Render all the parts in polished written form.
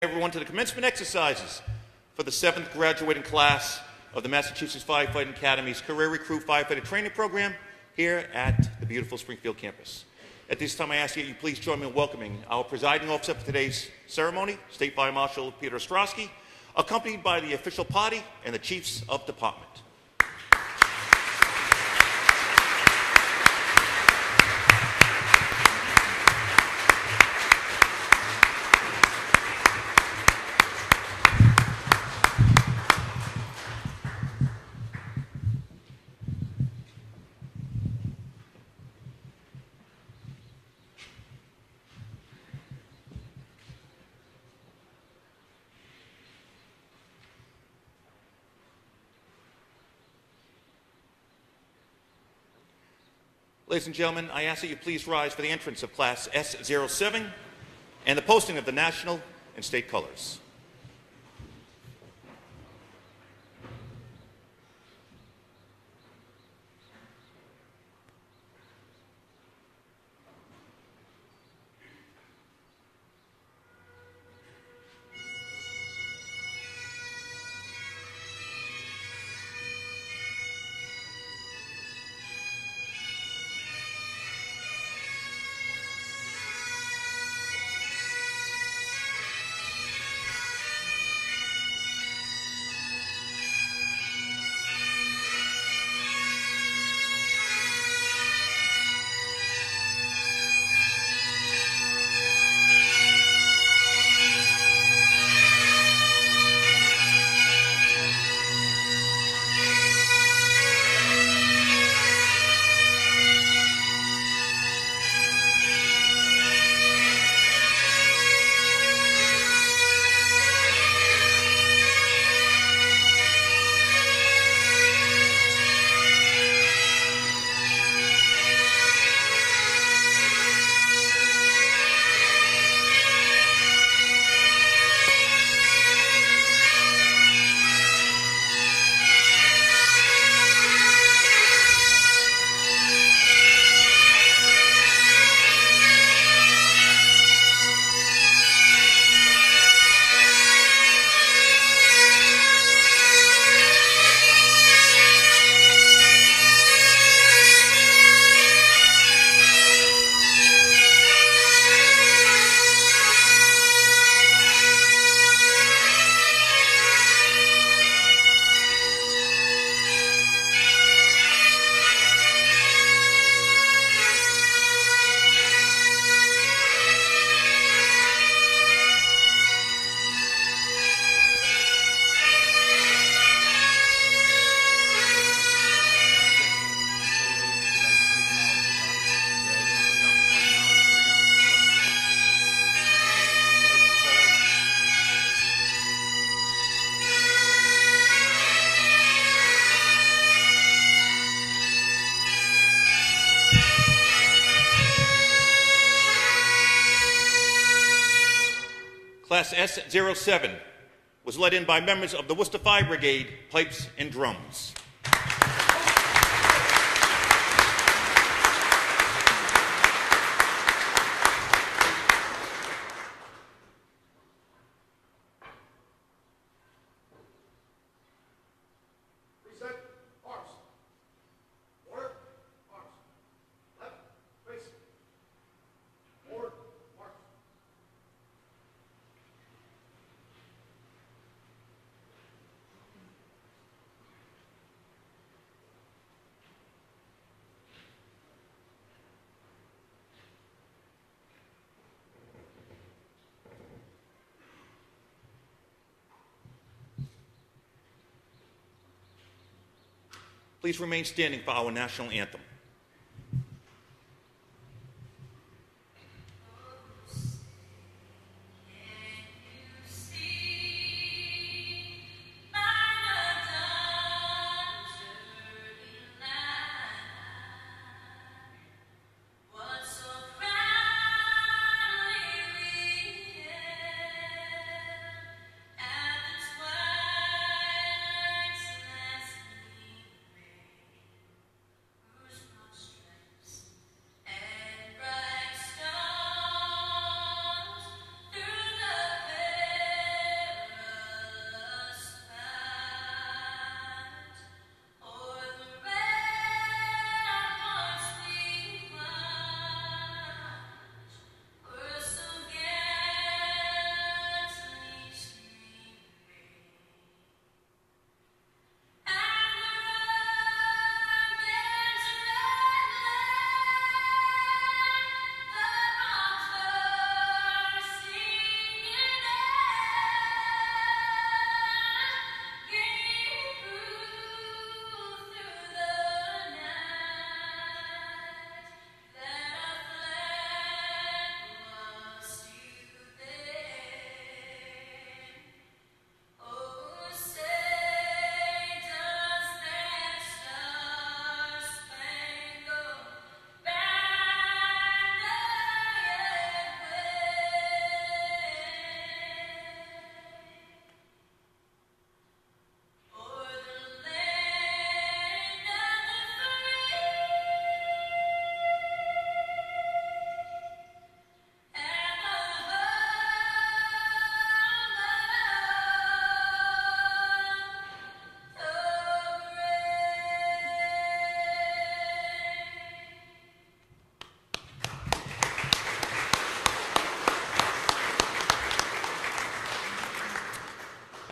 Everyone to the commencement exercises for the 7th graduating class of the Massachusetts Firefighting Academy's Career Recruit Firefighter Training Program here at the beautiful Springfield campus. At this time, I ask that you please join me in welcoming our presiding officer for today's ceremony, State Fire Marshal Peter Ostrowski, accompanied by the official party and the chiefs of department. Ladies and gentlemen, I ask that you please rise for the entrance of Class S07 and the posting of the national and state colors. Class S07 was led in by members of the Worcester Fire Brigade, pipes and drums. Please remain standing for our national anthem.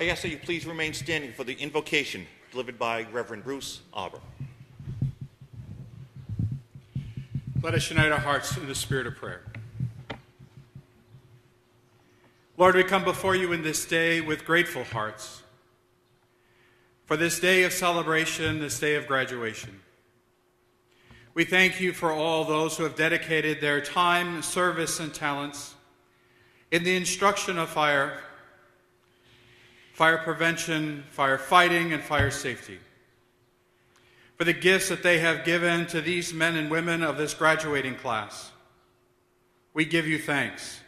I ask that you please remain standing for the invocation delivered by Reverend Bruce Arbor. Let us unite our hearts in the spirit of prayer. Lord, we come before you in this day with grateful hearts for this day of celebration, this day of graduation. We thank you for all those who have dedicated their time, service, and talents in the instruction of fire prevention, fire fighting, and fire safety. For the gifts that they have given to these men and women of this graduating class, we give you thanks.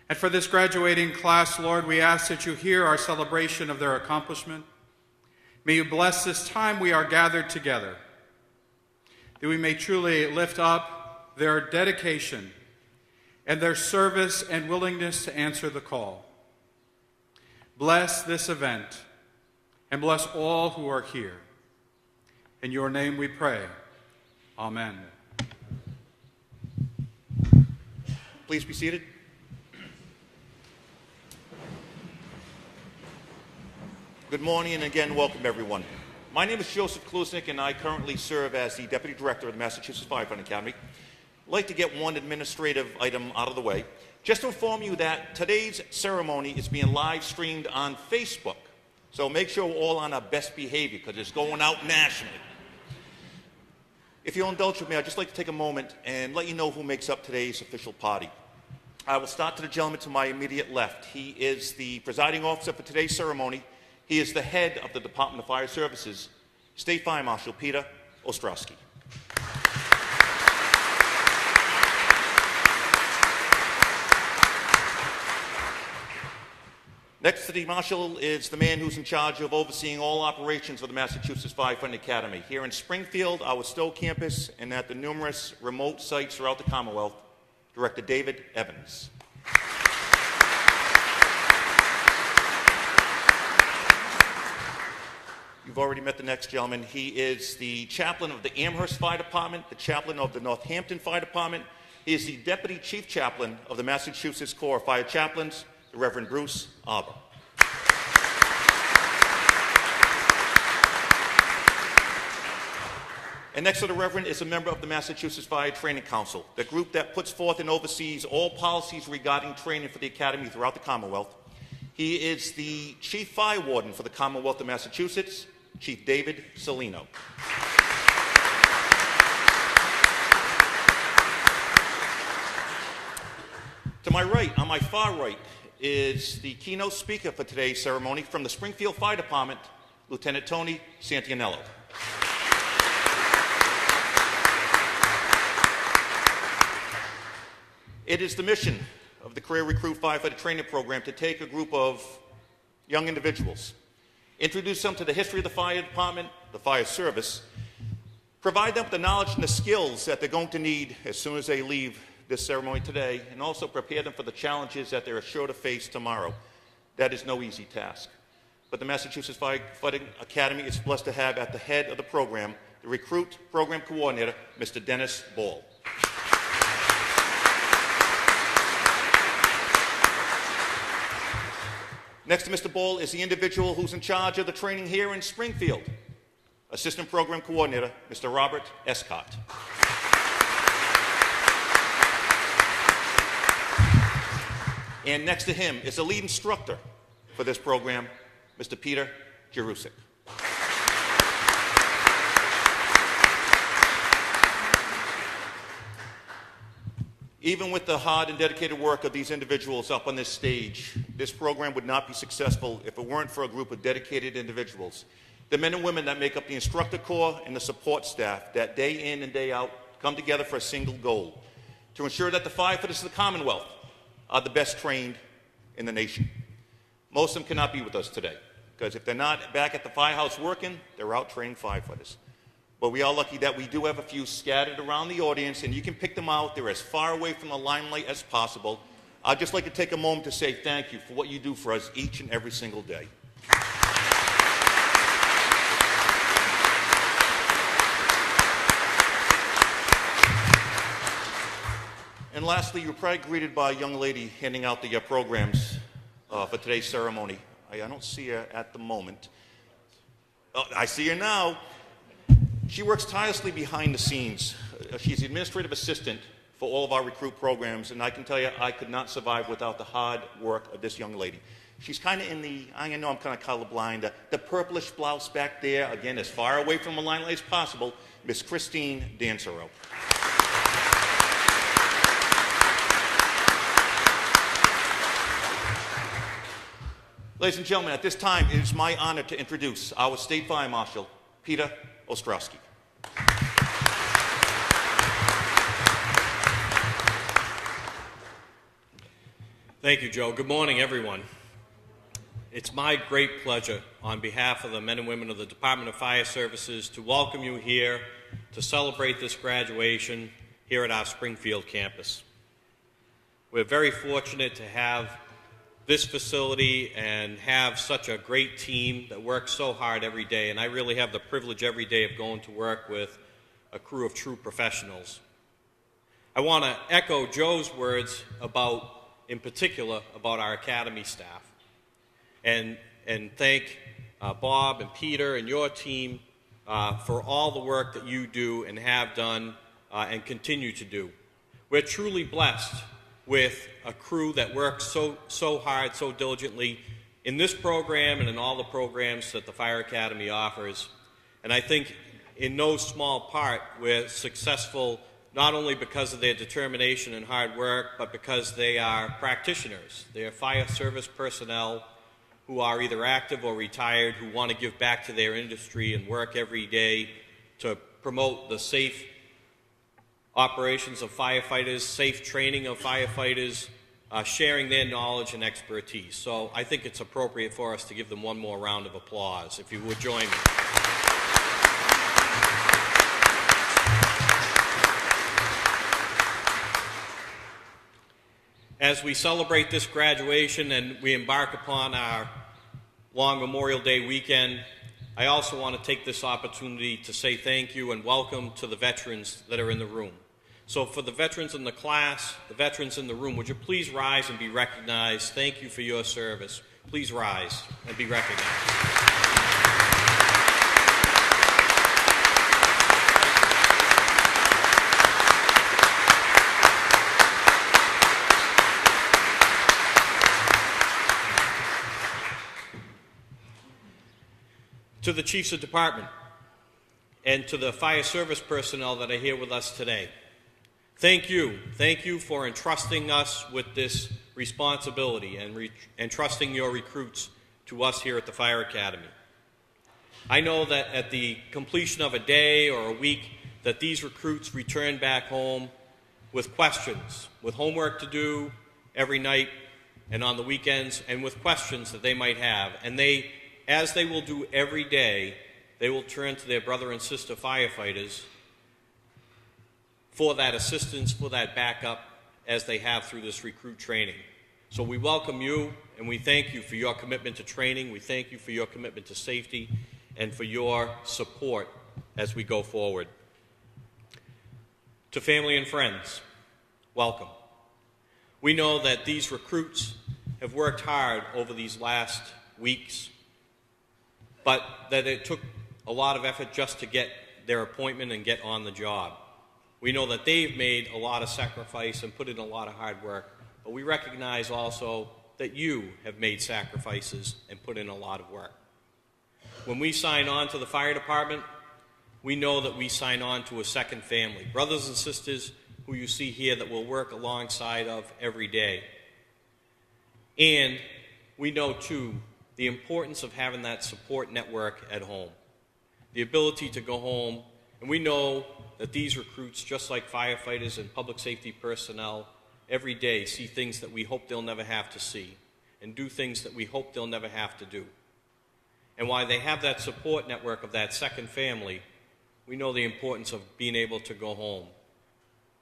And for this graduating class, Lord, we ask that you hear our celebration of their accomplishment. May you bless this time we are gathered together, that we may truly lift up their dedication and their service and willingness to answer the call. Bless this event and bless all who are here. In your name we pray. Amen. Please be seated. Good morning, and again, welcome everyone. My name is Joseph Klusnick, and I currently serve as the Deputy Director of the Massachusetts Firefighting Academy. I'd like to get one administrative item out of the way. Just to inform you that today's ceremony is being live streamed on Facebook. So make sure we're all on our best behavior, because it's going out nationally. If you'll indulge with me, I'd just like to take a moment and let you know who makes up today's official party. I will start to the gentleman to my immediate left. He is the presiding officer for today's ceremony. He is the head of the Department of Fire Services, State Fire Marshal Peter Ostrowski. Next to the Marshal is the man who's in charge of overseeing all operations of the Massachusetts Firefighting Academy here in Springfield, our Stowe campus, and at the numerous remote sites throughout the Commonwealth, Director David Evans. You've already met the next gentleman. He is the chaplain of the Amherst Fire Department, the chaplain of the Northampton Fire Department. He is the deputy chief chaplain of the Massachusetts Corps of Fire Chaplains, the Reverend Bruce Arbor. And next to the Reverend is a member of the Massachusetts Fire Training Council, the group that puts forth and oversees all policies regarding training for the Academy throughout the Commonwealth. He is the Chief Fire Warden for the Commonwealth of Massachusetts, Chief David Salino. To my right, on my far right, is the keynote speaker for today's ceremony from the Springfield Fire Department, Lieutenant Tony Santianello. It is the mission of the Career Recruit Firefighter Training Program to take a group of young individuals, introduce them to the history of the fire department, the fire service, provide them with the knowledge and the skills that they're going to need as soon as they leave this ceremony today, and also prepare them for the challenges that they're sure to face tomorrow. That is no easy task. But the Massachusetts Firefighting Academy is blessed to have at the head of the program, the Recruit Program Coordinator, Mr. Dennis Ball. Next to Mr. Ball is the individual who's in charge of the training here in Springfield, Assistant Program Coordinator, Mr. Robert Escott. And next to him is the lead instructor for this program, Mr. Peter Jerusik. Even with the hard and dedicated work of these individuals up on this stage, this program would not be successful if it weren't for a group of dedicated individuals. The men and women that make up the instructor corps and the support staff that day in and day out come together for a single goal, to ensure that the firefighters of the Commonwealth are the best trained in the nation. Most of them cannot be with us today, because if they're not back at the firehouse working, they're out training firefighters. But we are lucky that we do have a few scattered around the audience, and you can pick them out. They're as far away from the limelight as possible. I'd just like to take a moment to say thank you for what you do for us each and every single day. And lastly, you're probably greeted by a young lady handing out the programs for today's ceremony. I don't see her at the moment. Oh, I see her now. She works tirelessly behind the scenes. She's the administrative assistant for all of our recruit programs, and I can tell you I could not survive without the hard work of this young lady. She's kind of in the, I know I'm kind of colorblind, the purplish blouse back there, again, as far away from the limelight as possible, Miss Christine Dansero. Ladies and gentlemen, at this time, it is my honor to introduce our State Fire Marshal, Peter Ostrowski. Thank you, Joe. Good morning, everyone. It's my great pleasure, on behalf of the men and women of the Department of Fire Services, to welcome you here to celebrate this graduation here at our Springfield campus. We're very fortunate to have this facility and have such a great team that works so hard every day, and I really have the privilege every day of going to work with a crew of true professionals. I want to echo Joe's words about, in particular, about our academy staff, and thank Bob and Peter and your team for all the work that you do and have done and continue to do. We're truly blessed with a crew that works so hard, so diligently in this program and in all the programs that the Fire Academy offers. And I think in no small part we're successful not only because of their determination and hard work, but because they are practitioners. They are fire service personnel who are either active or retired, who want to give back to their industry and work every day to promote the safe operations of firefighters, safe training of firefighters, sharing their knowledge and expertise. So I think it's appropriate for us to give them one more round of applause, if you would join me. As we celebrate this graduation and we embark upon our long Memorial Day weekend, I also want to take this opportunity to say thank you and welcome to the veterans that are in the room. So for the veterans in the class, the veterans in the room, would you please rise and be recognized? Thank you for your service. Please rise and be recognized. To the chiefs of department and to the fire service personnel that are here with us today, thank you. Thank you for entrusting us with this responsibility and entrusting your recruits to us here at the Fire Academy. I know that at the completion of a day or a week that these recruits return back home with questions, with homework to do every night and on the weekends, and with questions that they might have. And they, as they will do every day, they will turn to their brother and sister firefighters for that assistance, for that backup, as they have through this recruit training. So we welcome you, and we thank you for your commitment to training. We thank you for your commitment to safety and for your support as we go forward. To family and friends, welcome. We know that these recruits have worked hard over these last weeks, but that it took a lot of effort just to get their appointment and get on the job. We know that they've made a lot of sacrifice and put in a lot of hard work, but we recognize also that you have made sacrifices and put in a lot of work. When we sign on to the fire department, we know that we sign on to a second family, brothers and sisters who you see here that we'll work alongside of every day. And we know, too, the importance of having that support network at home, the ability to go home. And we know that these recruits, just like firefighters and public safety personnel, every day see things that we hope they'll never have to see and do things that we hope they'll never have to do. And while they have that support network of that second family, we know the importance of being able to go home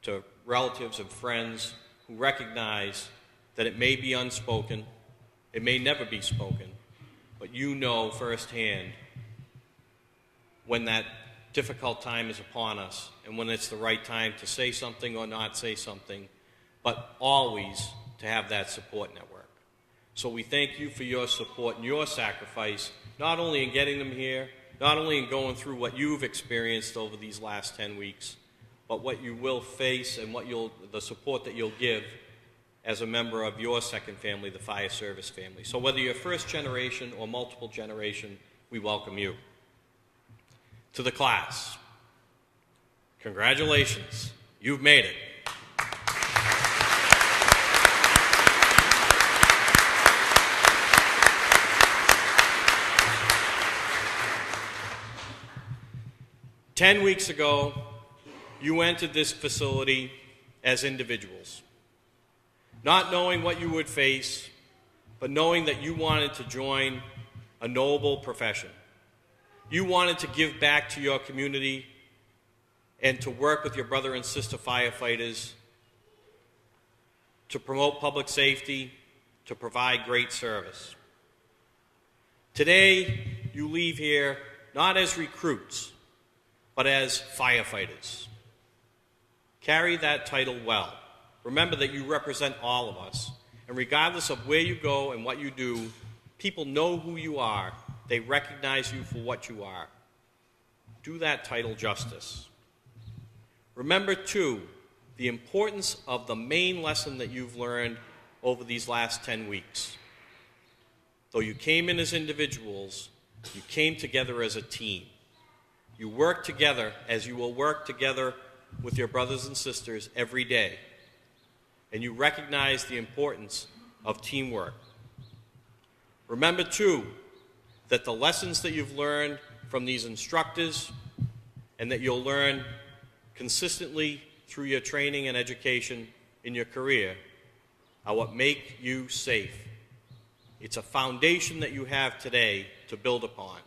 to relatives and friends who recognize that it may be unspoken, it may never be spoken, but you know firsthand when that difficult time is upon us and when it's the right time to say something or not say something, but always to have that support network. So we thank you for your support and your sacrifice, not only in getting them here, not only in going through what you've experienced over these last 10 weeks, but what you will face and the support that you'll give as a member of your second family, the fire service family. So whether you're first generation or multiple generation, we welcome you. To the class, congratulations, you've made it. Ten weeks ago, you entered this facility as individuals, not knowing what you would face, but knowing that you wanted to join a noble profession. You wanted to give back to your community and to work with your brother and sister firefighters to promote public safety, to provide great service. Today, you leave here not as recruits, but as firefighters. Carry that title well. Remember that you represent all of us. And regardless of where you go and what you do, people know who you are. They recognize you for what you are. Do that title justice. Remember, too, the importance of the main lesson that you've learned over these last 10 weeks. Though you came in as individuals, you came together as a team. You work together as you will work together with your brothers and sisters every day. And you recognize the importance of teamwork. Remember, too, that the lessons that you've learned from these instructors and that you'll learn consistently through your training and education in your career are what make you safe. It's a foundation that you have today to build upon.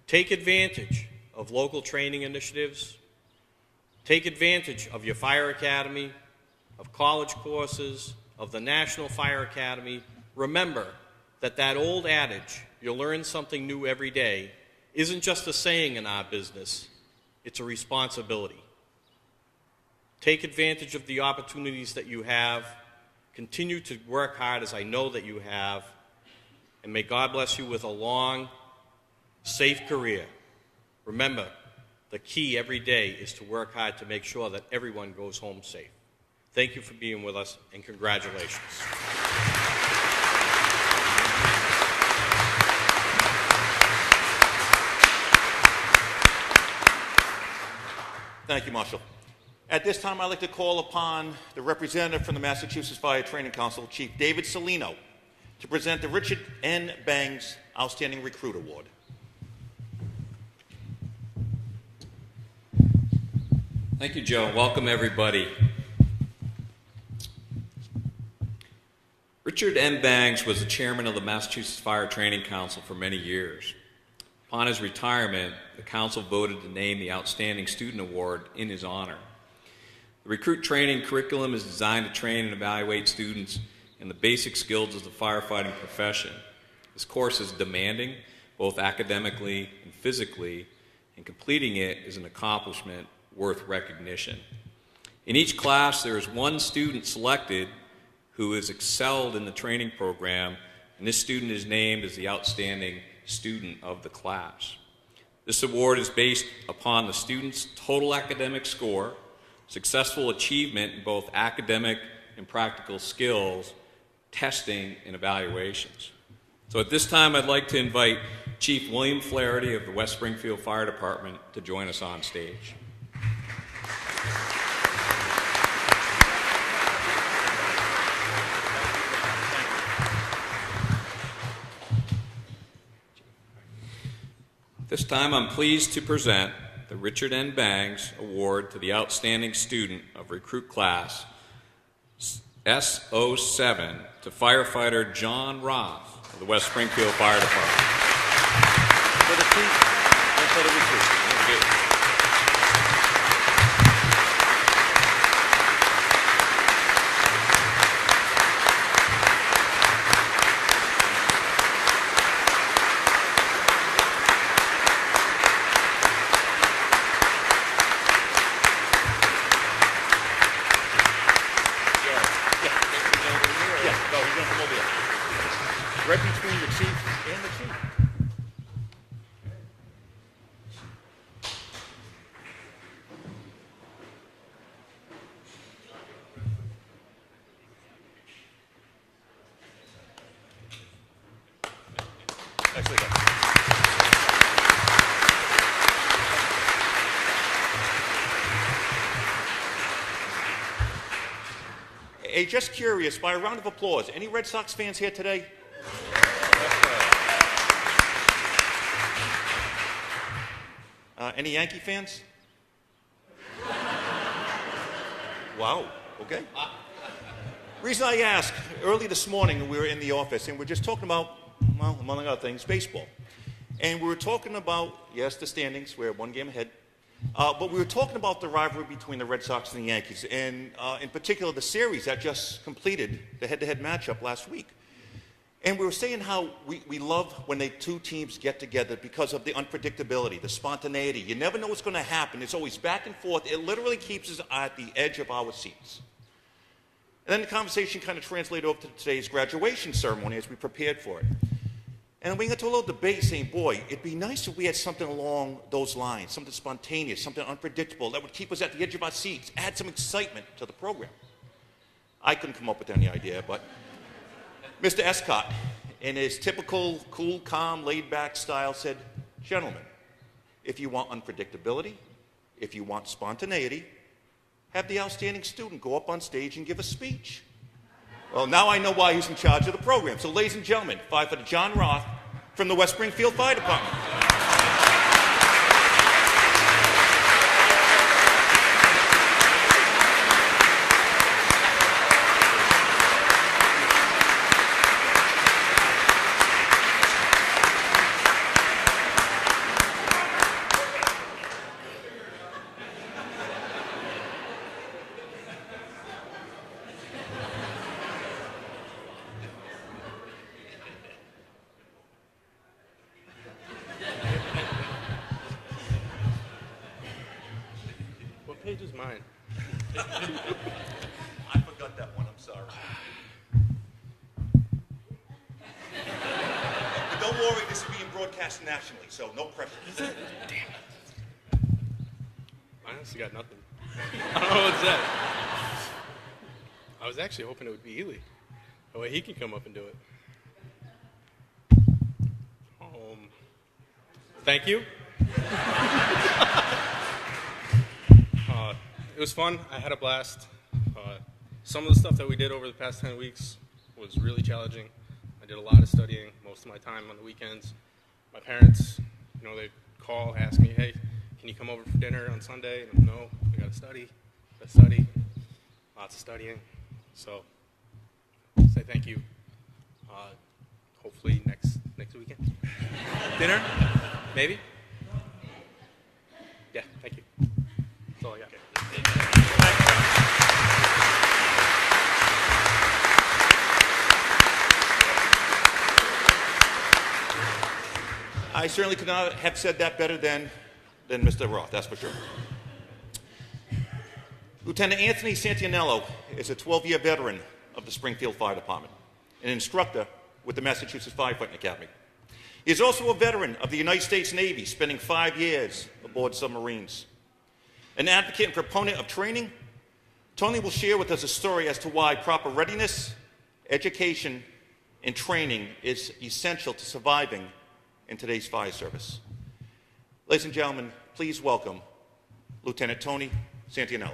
Take advantage of local training initiatives. Take advantage of your fire academy, of college courses, of the National Fire Academy. Remember that old adage, you'll learn something new every day, isn't just a saying in our business, it's a responsibility. Take advantage of the opportunities that you have. Continue to work hard, as I know that you have, and may God bless you with a long, safe career. Remember, the key every day is to work hard to make sure that everyone goes home safe. Thank you for being with us, and congratulations. Thank you, Marshal. At this time, I'd like to call upon the representative from the Massachusetts Fire Training Council, Chief David Salino, to present the Richard N. Bangs Outstanding Recruit Award. Thank you, Joe. Welcome, everybody. Richard N. Bangs was the chairman of the Massachusetts Fire Training Council for many years. Upon his retirement, the council voted to name the Outstanding Student Award in his honor. The recruit training curriculum is designed to train and evaluate students in the basic skills of the firefighting profession. This course is demanding, both academically and physically, and completing it is an accomplishment worth recognition. In each class, there is one student selected who has excelled in the training program, and this student is named as the outstanding student of the class. This award is based upon the student's total academic score, successful achievement in both academic and practical skills, testing, and evaluations. So at this time, I'd like to invite Chief William Flaherty of the West Springfield Fire Department to join us on stage. This time I'm pleased to present the Richard N. Bangs Award to the Outstanding Student of Recruit Class S07 to firefighter John Roth of the West Springfield Fire Department. For the chief and for the recruit. Thank you. Yeah, no, he's gonna come over here. right between the chief and the chief. Nicely done. Hey, just curious, by a round of applause, any Red Sox fans here today? Any Yankee fans? Wow, okay. Reason I ask, early this morning we were in the office and we're just talking about, well, among other things, baseball. And we were talking about, yes, the standings, we're one game ahead, but we were talking about the rivalry between the Red Sox and the Yankees, and in particular the series that just completed the head-to-head matchup last week. And we were saying how we love when the two teams get together because of the unpredictability, the spontaneity. You never know what's going to happen. It's always back and forth. It literally keeps us at the edge of our seats. And then the conversation kind of translated over to today's graduation ceremony as we prepared for it. And we got to a little debate saying, boy, it'd be nice if we had something along those lines, something spontaneous, something unpredictable that would keep us at the edge of our seats, add some excitement to the program. I couldn't come up with any idea, but Mr. Escott, in his typical cool, calm, laid-back style, said, gentlemen, if you want unpredictability, if you want spontaneity, have the outstanding student go up on stage and give a speech. Well, now I know why he's in charge of the program. So, ladies and gentlemen, Firefighter John Roth from the West Springfield Fire Department. What page is mine? I forgot that one, I'm sorry. But don't worry, this is being broadcast nationally, so no pressure. Damn it. I honestly got nothing. I don't know what's that. I was actually hoping it would be Ely. That way he can come up and do it. Thank you. It was fun. I had a blast. Some of the stuff that we did over the past 10 weeks was really challenging. I did a lot of studying most of my time on the weekends. My parents, they call, ask me, hey, can you come over for dinner on Sunday? And I'm, no, I got to study. Lots of studying. So, say thank you. Hopefully next weekend. Dinner? Maybe? Yeah, thank you. That's all I got. I certainly could not have said that better than Mr. Roth, that's for sure. Lieutenant Anthony Santianello is a 12-year veteran of the Springfield Fire Department, an instructor with the Massachusetts Firefighting Academy. He is also a veteran of the United States Navy, spending 5 years aboard submarines. An advocate and proponent of training, Tony will share with us a story as to why proper readiness, education, and training is essential to surviving in today's fire service. Ladies and gentlemen, please welcome Lieutenant Tony Santianello.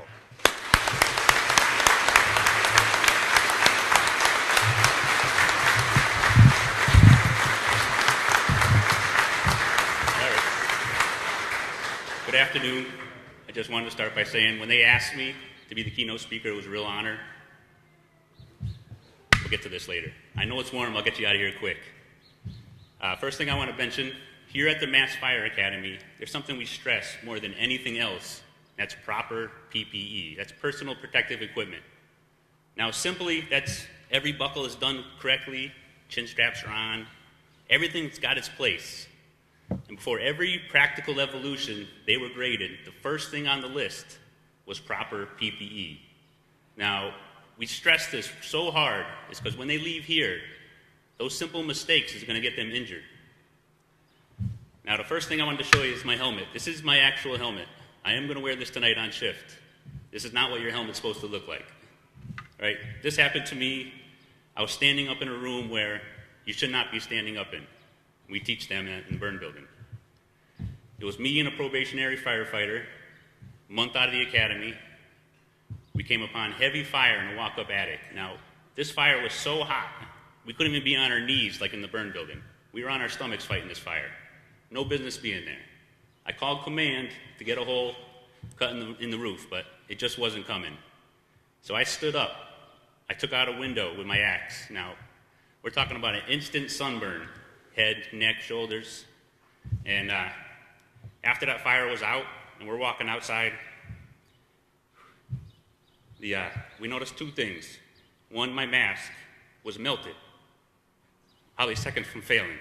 Good afternoon. I just wanted to start by saying when they asked me to be the keynote speaker, it was a real honor. We'll get to this later. I know it's warm. I'll get you out of here quick. First thing I want to mention, here at the Mass Fire Academy, there's something we stress more than anything else. That's proper PPE. That's personal protective equipment. Now, simply, that's every buckle is done correctly, chin straps are on, everything's got its place. And before every practical evolution, they were graded. The first thing on the list was proper PPE. Now, we stress this so hard is because when they leave here, Those simple mistakes is going to get them injured. Now, the first thing I wanted to show you is my helmet. This is my actual helmet. I am going to wear this tonight on shift. This is not what your helmet's supposed to look like. Right? This happened to me. I was standing up in a room where you should not be standing up in. We teach them in the burn building. It was me and a probationary firefighter, a month out of the academy. We came upon heavy fire in a walk-up attic. Now, this fire was so hot, we couldn't even be on our knees like in the burn building. We were on our stomachs fighting this fire. No business being there. I called command to get a hole cut in the roof, but it just wasn't coming. So I stood up. I took out a window with my axe. Now, we're talking about an instant sunburn, head, neck, shoulders. And after that fire was out, and we're walking outside, we noticed two things. One, my mask was melted, probably seconds from failing.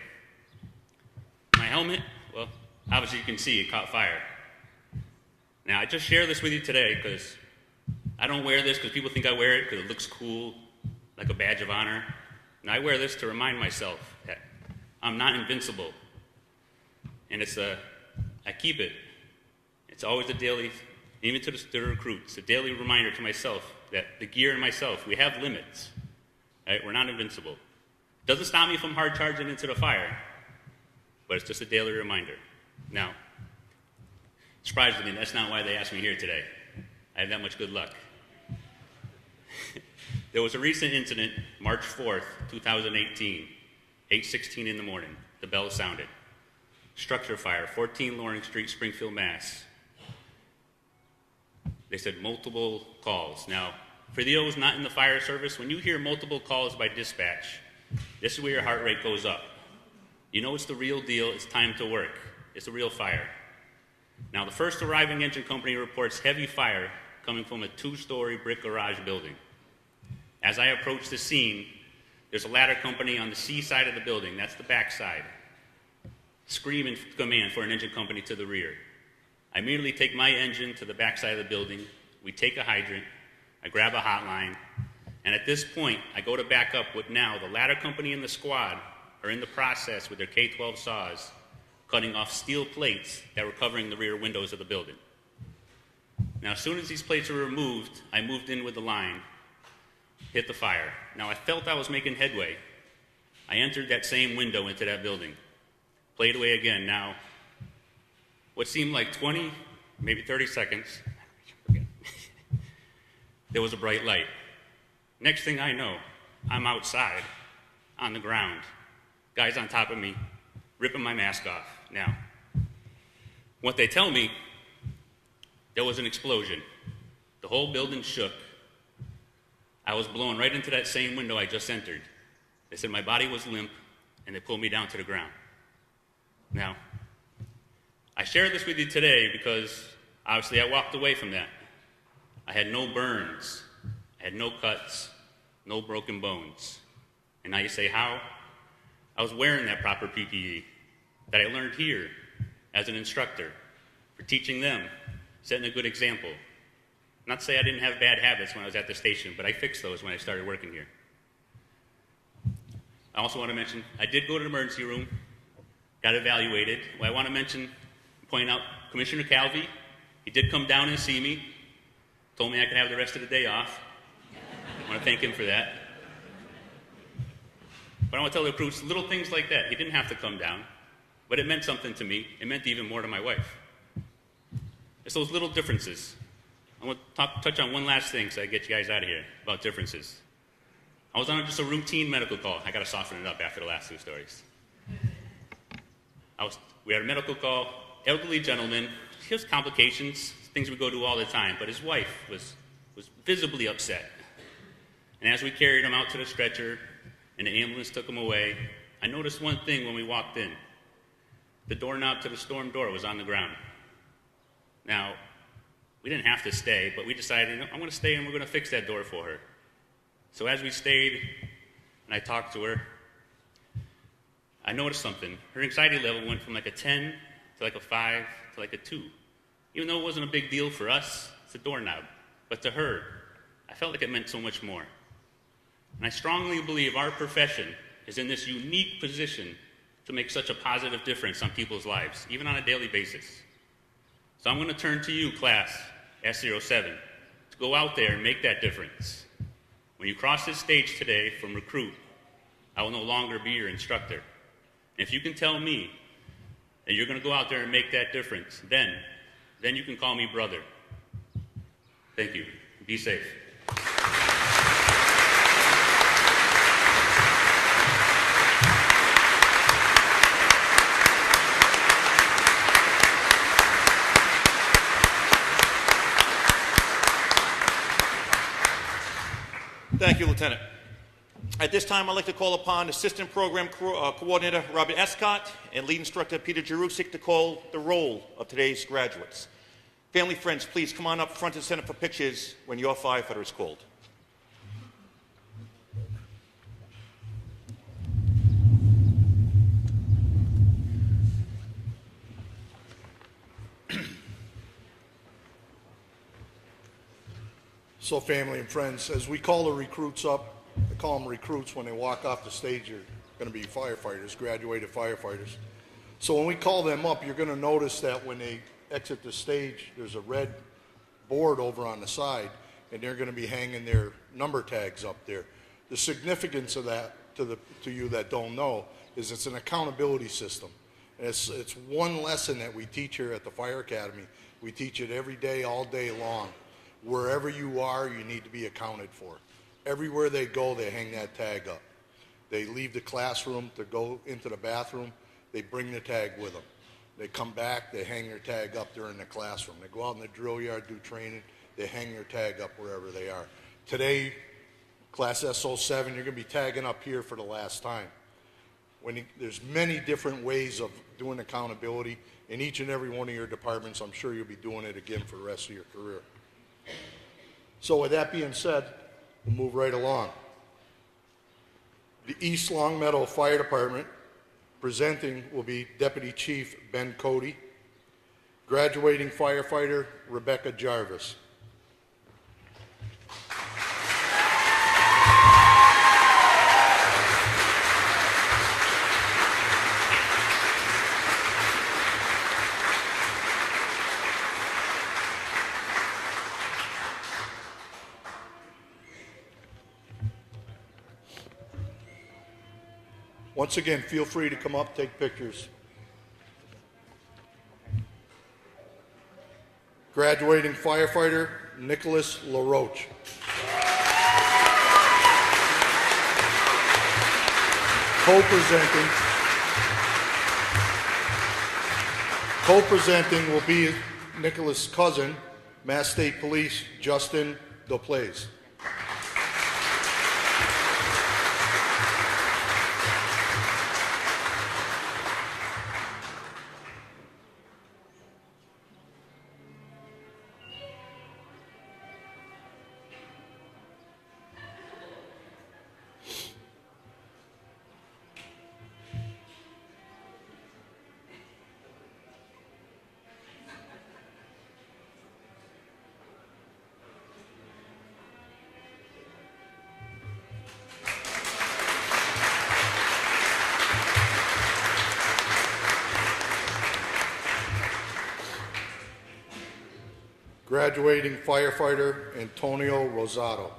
My helmet, well, obviously you can see it caught fire. Now, I just share this with you today because I don't wear this because people think I wear it because it looks cool, like a badge of honor. And I wear this to remind myself that I'm not invincible. And I keep it. It's always a daily, even to the recruits, a daily reminder to myself that the gear and myself, we have limits. Right? We're not invincible. It doesn't stop me from hard charging into the fire, but it's just a daily reminder. Now, surprisingly, that's not why they asked me here today. I have that much good luck. There was a recent incident, March 4th, 2018, 8:16 in the morning. The bell sounded. Structure fire, 14 Loring Street, Springfield, Mass. They said multiple calls. Now, for those not in the fire service, when you hear multiple calls by dispatch, this is where your heart rate goes up. You know it's the real deal. It's time to work. It's a real fire. Now, the first arriving engine company reports heavy fire coming from a 2-story brick garage building. As I approach the scene, there's a ladder company on the C side of the building. That's the back side. Screaming command for an engine company to the rear. I immediately take my engine to the back side of the building. We take a hydrant. I grab a hotline. And at this point, I go to back up with now the ladder company and the squad are in the process with their K-12 saws cutting off steel plates that were covering the rear windows of the building. Now, as soon as these plates were removed, I moved in with the line, hit the fire. Now, I felt I was making headway. I entered that same window into that building, played away again. Now, what seemed like 20, maybe 30 seconds, there was a bright light. Next thing I know, I'm outside on the ground. Guys on top of me, ripping my mask off. Now, what they tell me, there was an explosion. The whole building shook. I was blown right into that same window I just entered. They said my body was limp, and they pulled me down to the ground. Now, I share this with you today because, obviously, I walked away from that. I had no burns. I had no cuts, no broken bones. And now you say, how? I was wearing that proper PPE that I learned here as an instructor for teaching them, setting a good example. Not to say I didn't have bad habits when I was at the station, but I fixed those when I started working here. I also want to mention, I did go to the emergency room, got evaluated. Well, I want to point out Commissioner Calvi. He did come down and see me, told me I could have the rest of the day off. I want to thank him for that. But I want to tell the recruits, little things like that. He didn't have to come down, but it meant something to me. It meant even more to my wife. It's those little differences. I want to touch on one last thing so I get you guys out of here about differences. I was on just a routine medical call. I got to soften it up after the last two stories. We had a medical call, elderly gentleman. He has complications, things we go to all the time, but his wife was visibly upset. And as we carried him out to the stretcher and the ambulance took him away, I noticed one thing when we walked in. The doorknob to the storm door was on the ground. Now, we didn't have to stay, but we decided, I'm going to stay and we're going to fix that door for her. So as we stayed and I talked to her, I noticed something. Her anxiety level went from like a 10 to like a 5 to like a 2. Even though it wasn't a big deal for us, it's a doorknob. But to her, I felt like it meant so much more. And I strongly believe our profession is in this unique position to make such a positive difference on people's lives, even on a daily basis. So I'm going to turn to you, class S07, to go out there and make that difference. When you cross this stage today from recruit, I will no longer be your instructor. And if you can tell me that you're going to go out there and make that difference, then you can call me brother. Thank you. Be safe. Thank you, Lieutenant. At this time, I'd like to call upon Assistant Program Coordinator Robert Escott and Lead Instructor Peter Jerusik to call the roll of today's graduates. Family, friends, please come on up front and center for pictures when your firefighter is called. So family and friends, as we call the recruits up, I call them recruits when they walk off the stage, you're going to be firefighters, graduated firefighters. So when we call them up, you're going to notice that when they exit the stage, there's a red board over on the side, and they're going to be hanging their number tags up there. The significance of that, to you that don't know, is it's an accountability system. And it's one lesson that we teach here at the Fire Academy. We teach it every day, all day long. Wherever you are, you need to be accounted for. Everywhere they go, they hang that tag up. They leave the classroom to go into the bathroom, they bring the tag with them. They come back, they hang their tag up there in the classroom. They go out in the drill yard, do training, they hang their tag up wherever they are. Today, class S07, you're going to be tagging up here for the last time. There's many different ways of doing accountability in each and every one of your departments. I'm sure you'll be doing it again for the rest of your career. So with that being said, we'll move right along. The East Longmeadow Fire Department presenting will be Deputy Chief Ben Cody, graduating firefighter Rebecca Jarvis. Once again, feel free to come up, take pictures. Graduating firefighter, Nicholas LaRoche. Co-presenting will be Nicholas' cousin, Mass State Police Justin Doplaise. Graduating firefighter Antonio Rosado.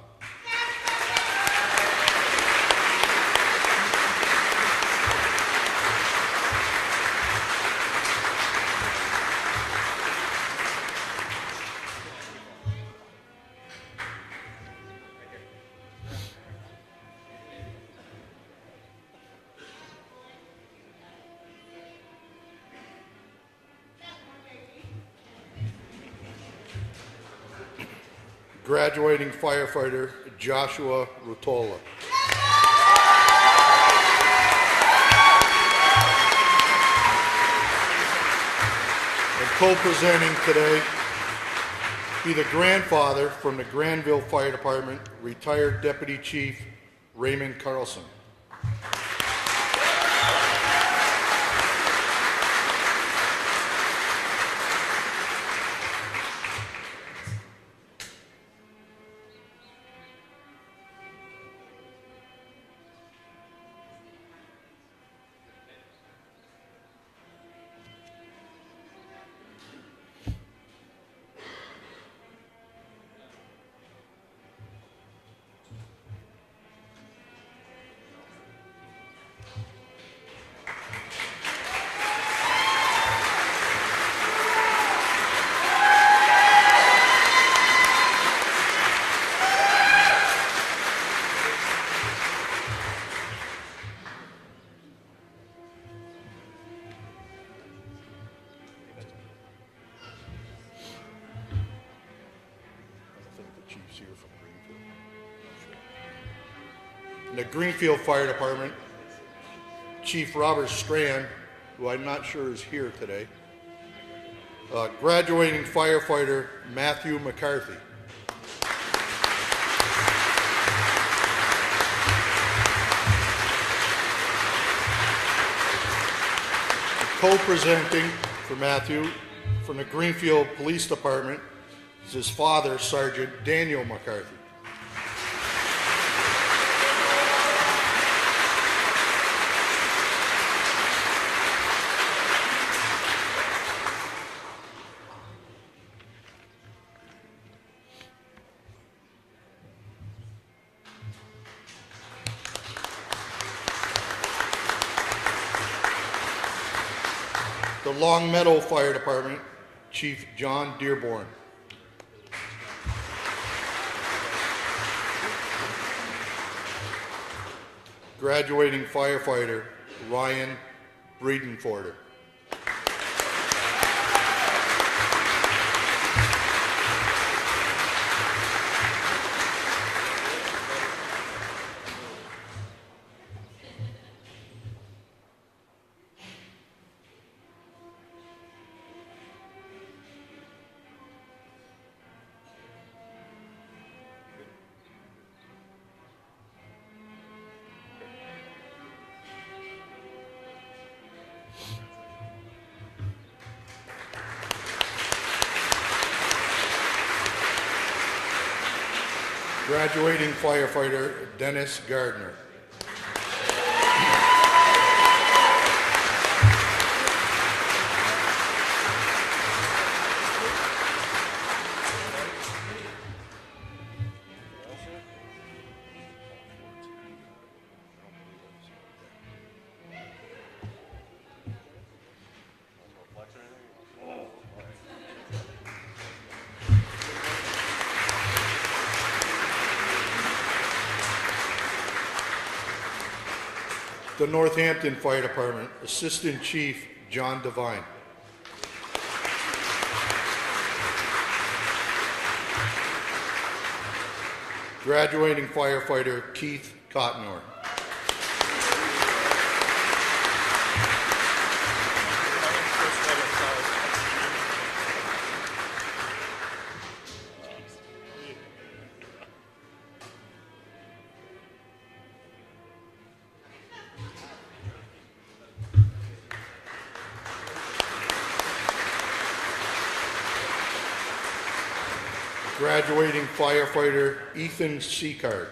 Graduating firefighter Joshua Rutola. And co-presenting today be the grandfather from the Granville Fire Department, retired Deputy Chief Raymond Carlson. In the Greenfield Fire Department, Chief Robert Strand, who I'm not sure is here today. Graduating firefighter Matthew McCarthy. Co-presenting for Matthew from the Greenfield Police Department is his father, Sergeant Daniel McCarthy. The Long Meadow Fire Department, Chief John Dearborn. Graduating firefighter Ryan Breedenforder. Graduating firefighter Dennis Gardner. The Northampton Fire Department, Assistant Chief John Devine. Graduating firefighter Keith Cottonor. Graduating firefighter Ethan Seacard.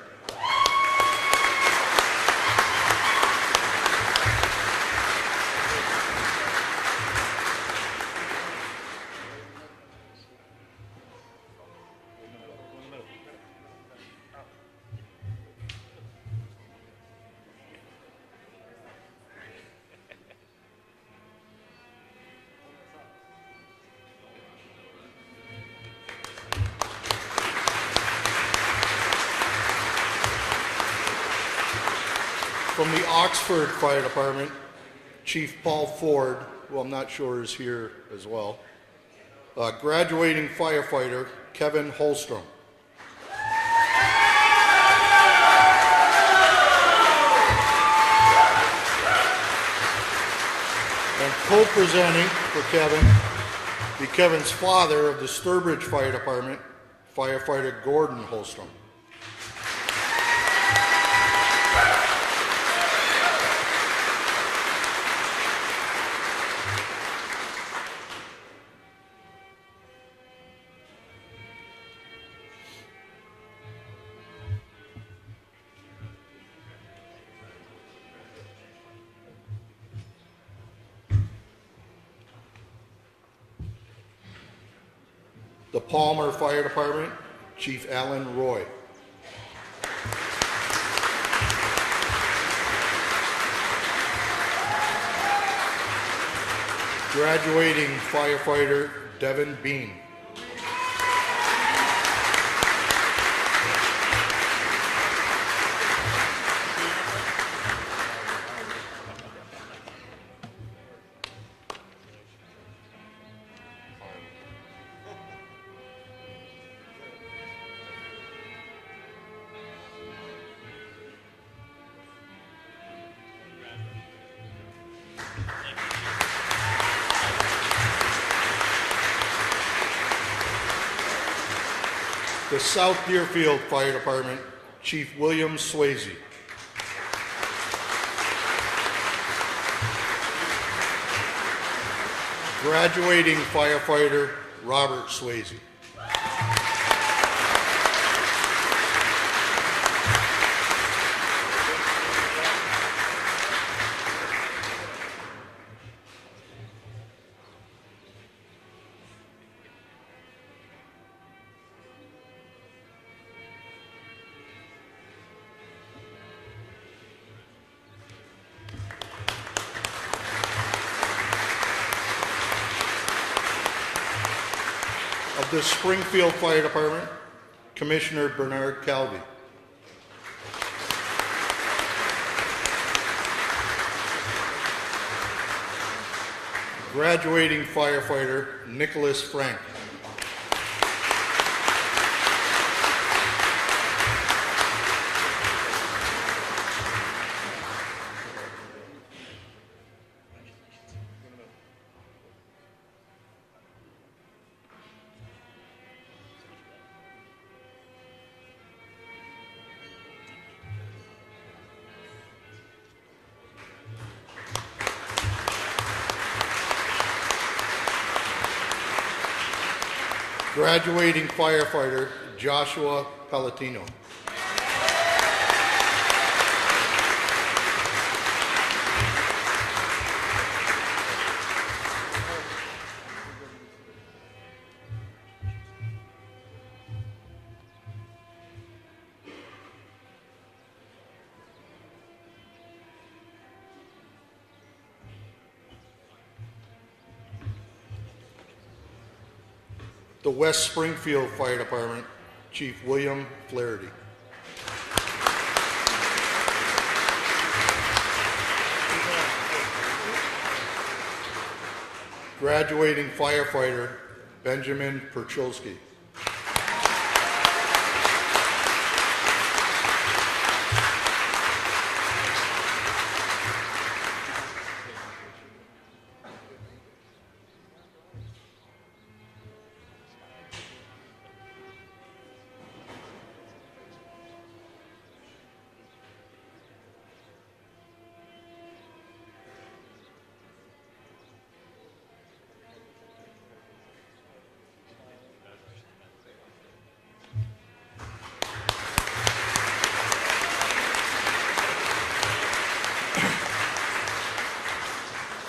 From the Oxford Fire Department, Chief Paul Ford, who I'm not sure is here as well. Graduating firefighter Kevin Holstrom. And co-presenting for Kevin, be Kevin's father of the Sturbridge Fire Department, firefighter Gordon Holstrom. The Palmer Fire Department, Chief Alan Roy. Graduating firefighter Devin Bean. The South Deerfield Fire Department, Chief William Swayze. Graduating firefighter, Robert Swayze. Of the Springfield Fire Department, Commissioner Bernard Calvi. Graduating firefighter, Nicholas Frank. Graduating firefighter, Joshua Palatino. The West Springfield Fire Department, Chief William Flaherty. Graduating firefighter, Benjamin Perchulski.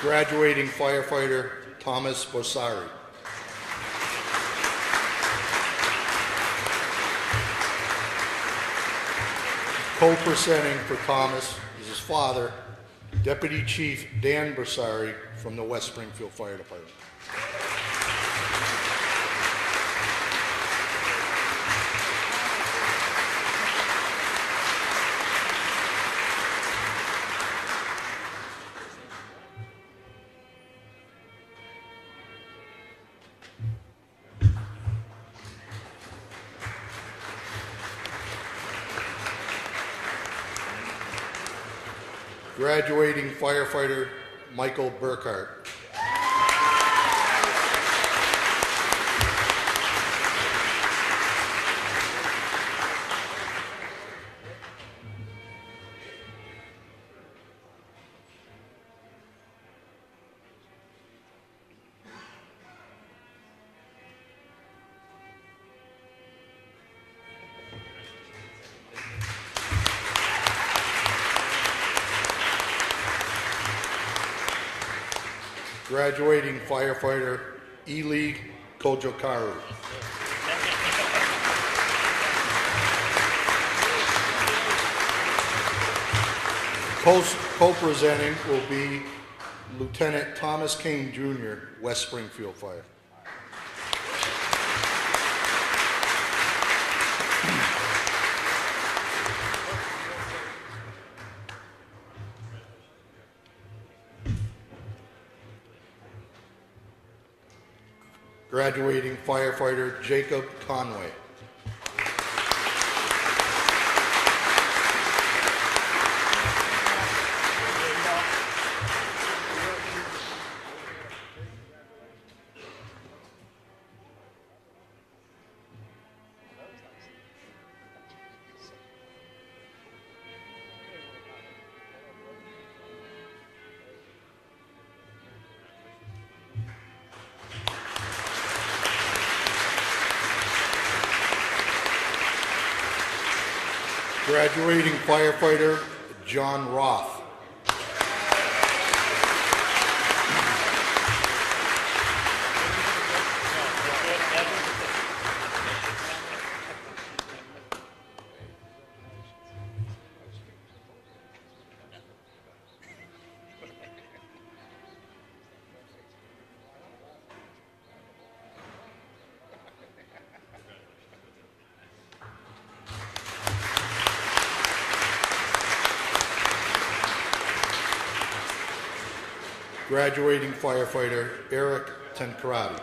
Graduating firefighter, Thomas Bossari. Co-presenting for Thomas is his father, Deputy Chief Dan Bossari from the West Springfield Fire Department. Graduating firefighter, Michael Burkhart. Graduating firefighter, Eli Kojokaru. Co-presenting will be Lieutenant Thomas Kane Jr., West Springfield Fire. Graduating firefighter, Jacob Conway. Graduating firefighter John Roth. Graduating firefighter Eric Tenkarati.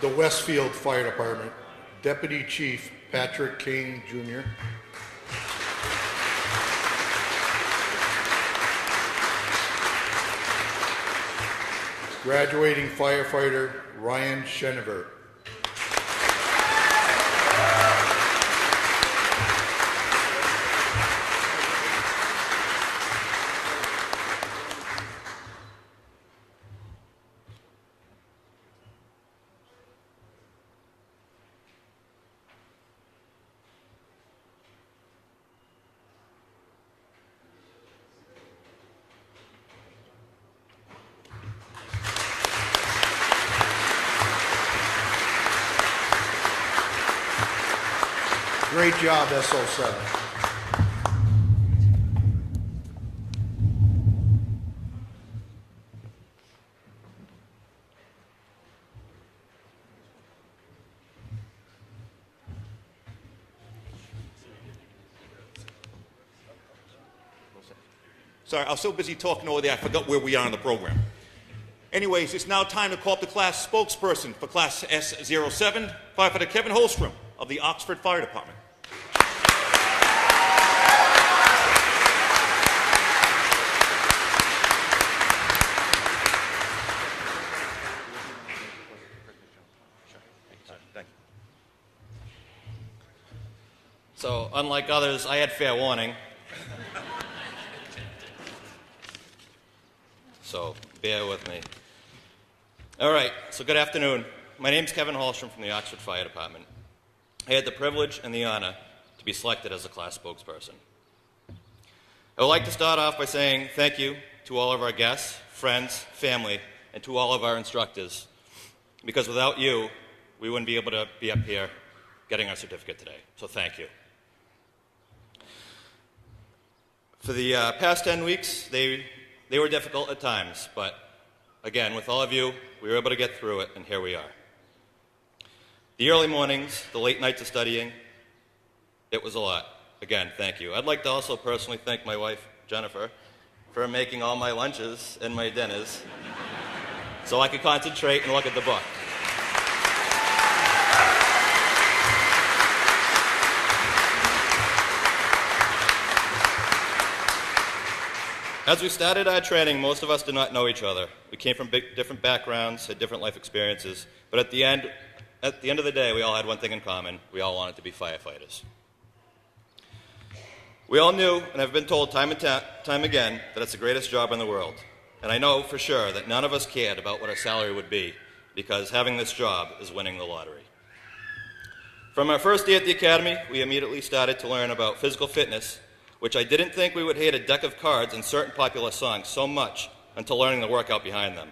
The Westfield Fire Department, Deputy Chief Patrick Kane Jr. Graduating firefighter Ryan Shenever. Great job, S07. Sorry, I was so busy talking over there, I forgot where we are in the program. Anyways, it's now time to call up the class spokesperson for Class S07, Firefighter Kevin Holstrom of the Oxford Fire Department. So, unlike others, I had fair warning. So, bear with me. All right, so good afternoon. My name's Kevin Holstrom from the Oxford Fire Department. I had the privilege and the honor to be selected as a class spokesperson. I would like to start off by saying thank you to all of our guests, friends, family, and to all of our instructors, because without you, we wouldn't be able to be up here getting our certificate today. So thank you. For the past 10 weeks, they were difficult at times, but again, with all of you, we were able to get through it, and here we are. The early mornings, the late nights of studying, it was a lot. Again, thank you. I'd like to also personally thank my wife, Jennifer, for making all my lunches and my dinners so I could concentrate and look at the book. As we started our training, most of us did not know each other. We came from different backgrounds, had different life experiences, but at the end of the day, we all had one thing in common. We all wanted to be firefighters. We all knew, and have been told time and time again, that it's the greatest job in the world. And I know for sure that none of us cared about what our salary would be, because having this job is winning the lottery. From our first day at the academy, we immediately started to learn about physical fitness, which I didn't think we would hate a deck of cards and certain popular songs so much until learning the workout behind them,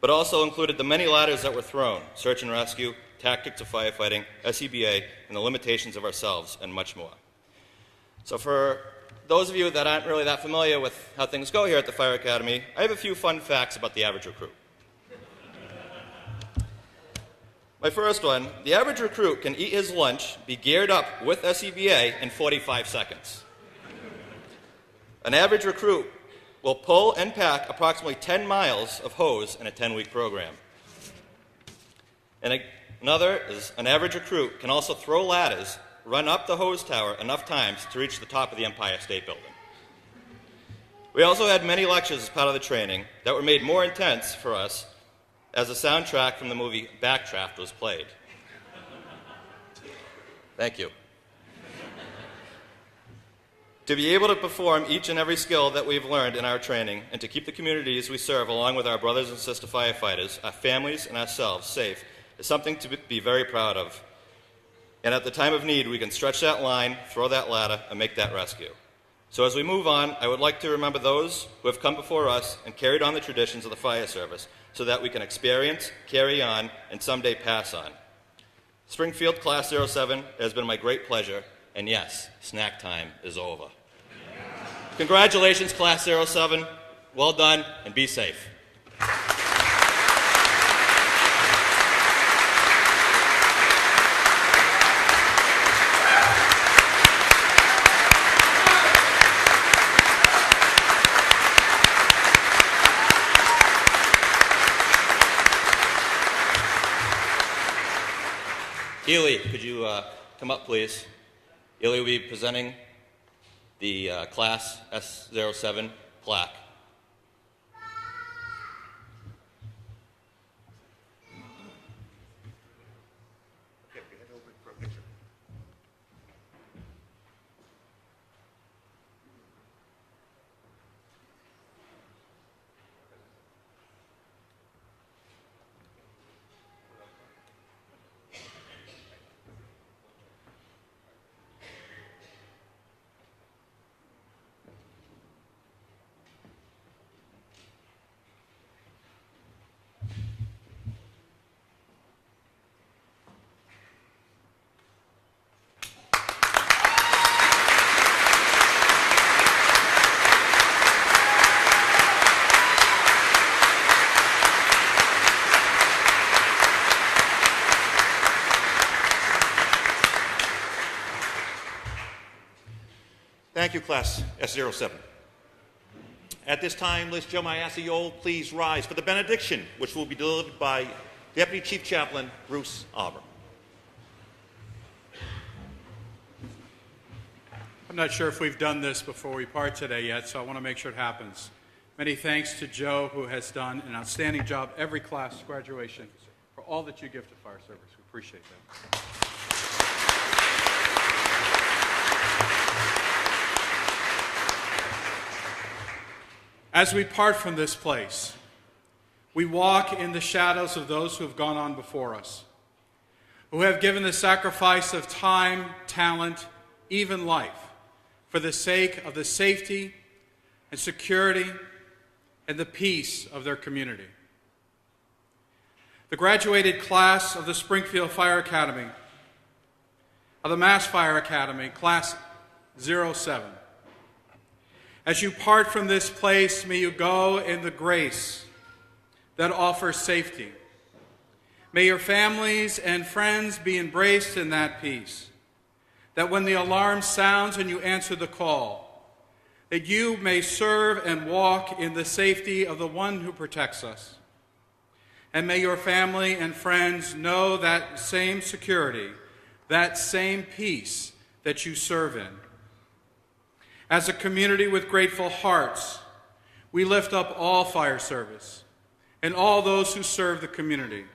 but also included the many ladders that were thrown, search and rescue, tactics of firefighting, SCBA, and the limitations of ourselves, and much more. So for those of you that aren't really that familiar with how things go here at the Fire Academy, I have a few fun facts about the average recruit. My first one, the average recruit can eat his lunch, be geared up with SCBA in 45 seconds. An average recruit will pull and pack approximately 10 miles of hose in a 10-week program. And another is an average recruit can also throw ladders, run up the hose tower enough times to reach the top of the Empire State Building. We also had many lectures as part of the training that were made more intense for us as the soundtrack from the movie Backdraft was played. Thank you. To be able to perform each and every skill that we've learned in our training and to keep the communities we serve along with our brothers and sister firefighters, our families, and ourselves safe is something to be very proud of. And at the time of need, we can stretch that line, throw that ladder, and make that rescue. So as we move on, I would like to remember those who have come before us and carried on the traditions of the fire service so that we can experience, carry on, and someday pass on. Springfield Class 07 has been my great pleasure, and yes, snack time is over. Congratulations, Class 07. Well done, and be safe. Ely, could you come up, please? Ely will be presenting the Class S07 plaque. Thank you, Class S07. At this time, ladies and gentlemen, I ask that you all please rise for the benediction, which will be delivered by Deputy Chief Chaplain Bruce Auber. I'm not sure if we've done this before we part today yet, so I want to make sure it happens. Many thanks to Joe, who has done an outstanding job every class graduation for all that you give to fire service. We appreciate that. As we part from this place, we walk in the shadows of those who have gone on before us, who have given the sacrifice of time, talent, even life, for the sake of the safety and security and the peace of their community. The graduated class of the Springfield Fire Academy, of the Mass Fire Academy, Class 07. As you part from this place, may you go in the grace that offers safety. May your families and friends be embraced in that peace, that when the alarm sounds and you answer the call, that you may serve and walk in the safety of the one who protects us. And may your family and friends know that same security, that same peace that you serve in. As a community with grateful hearts, we lift up all fire service and all those who serve the community.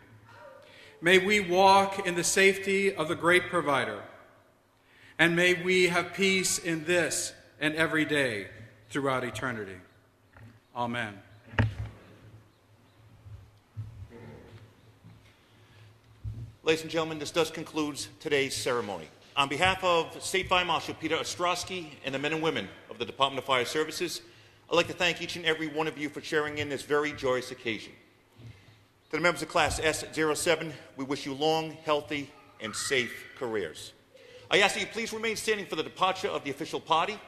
May we walk in the safety of the great provider, and may we have peace in this and every day throughout eternity. Amen. Ladies and gentlemen, this does conclude today's ceremony. On behalf of State Fire Marshal Peter Ostrowski and the men and women of the Department of Fire Services, I'd like to thank each and every one of you for sharing in this very joyous occasion. To the members of Class S07, we wish you long, healthy, and safe careers. I ask that you please remain standing for the departure of the official party,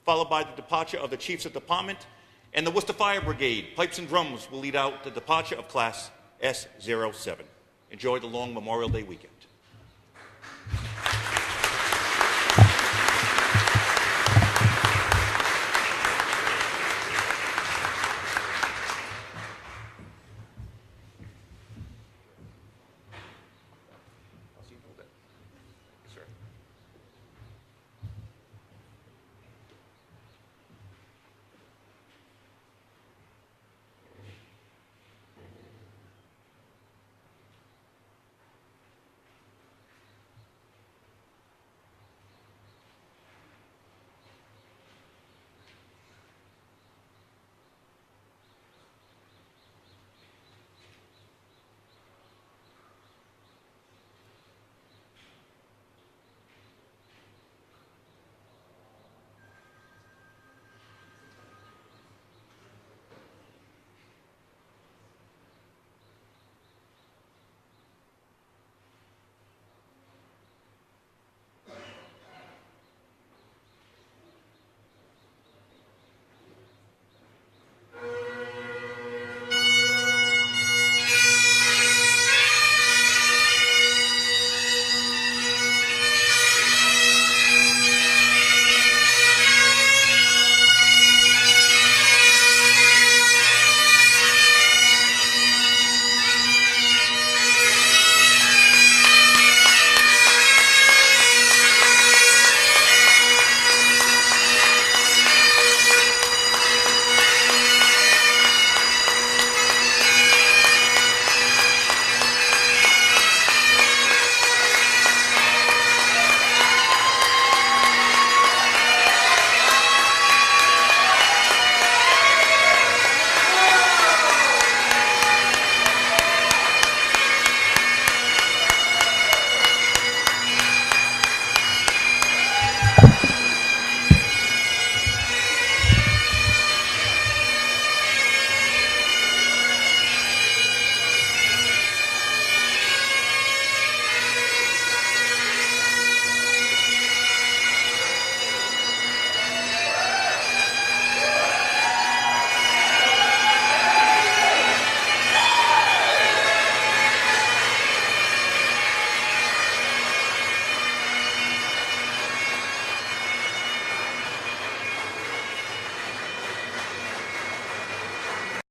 followed by the departure of the Chiefs of Department, and the Worcester Fire Brigade. Pipes and drums will lead out the departure of Class S07. Enjoy the long Memorial Day weekend.